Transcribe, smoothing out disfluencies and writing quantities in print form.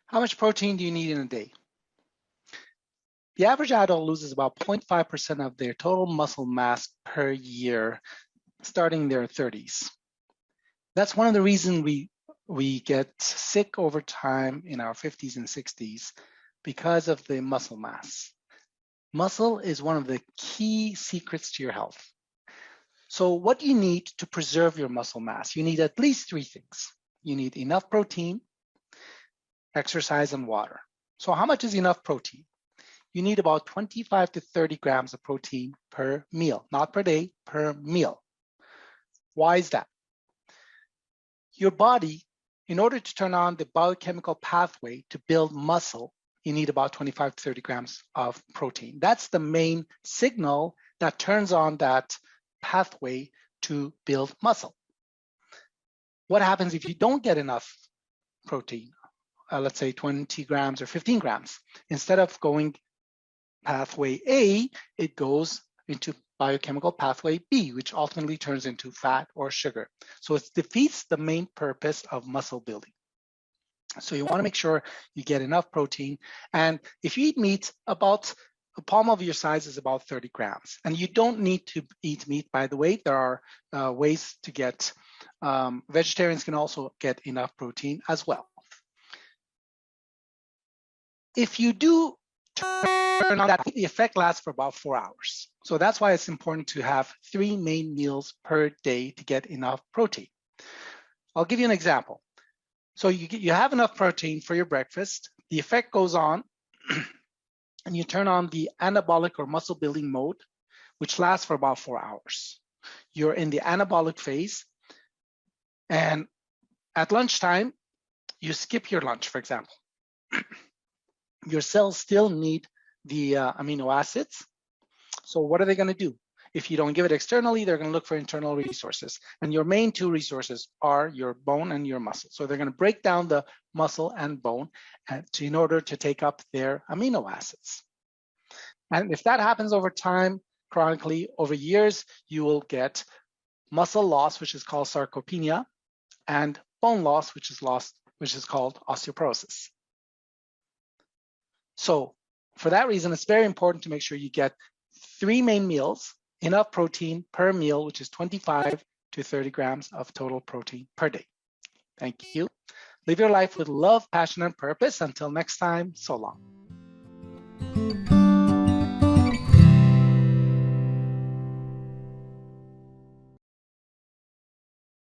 How much protein do you need in a day? The average adult loses about 0.5% of their total muscle mass per year, starting in their 30s. That's one of the reasons we get sick over time in our 50s and 60s because of the muscle mass. Muscle is one of the key secrets to your health. So what do you need to preserve your muscle mass? You need at least 3 things. You need enough protein, exercise, and water. So how much is enough protein? You need about 25 to 30 grams of protein per meal, not per day, per meal. Why is that? Your body, in order to turn on the biochemical pathway to build muscle, you need about 25 to 30 grams of protein. That's the main signal that turns on that pathway to build muscle. What happens if you don't get enough protein? Let's say 20 grams or 15 grams. Instead of going pathway A, it goes into biochemical pathway B, which ultimately turns into fat or sugar. So it defeats the main purpose of muscle building. So you want to make sure you get enough protein. And if you eat meat, about a palm of your size is about 30 grams. And you don't need to eat meat, by the way. There are ways to get, vegetarians can also get enough protein as well. If you do turn on that, the effect lasts for about 4 hours. So that's why it's important to have 3 main meals per day to get enough protein. I'll give you an example. So you have enough protein for your breakfast, the effect goes on, and you turn on the anabolic or muscle building mode, which lasts for about 4 hours. You're in the anabolic phase, and at lunchtime, you skip your lunch, for example. Your cells still need the amino acids. So what are they going to do? If you don't give it externally, they're going to look for internal resources. And your main 2 resources are your bone and your muscle. So they're going to break down the muscle and bone in order to take up their amino acids. And if that happens over time, chronically, over years, you will get muscle loss, which is called sarcopenia, and bone loss, which is called osteoporosis. So for that reason, it's very important to make sure you get 3 main meals, enough protein per meal, which is 25 to 30 grams of total protein per day. Thank you. Live your life with love, passion, and purpose. Until next time, so long.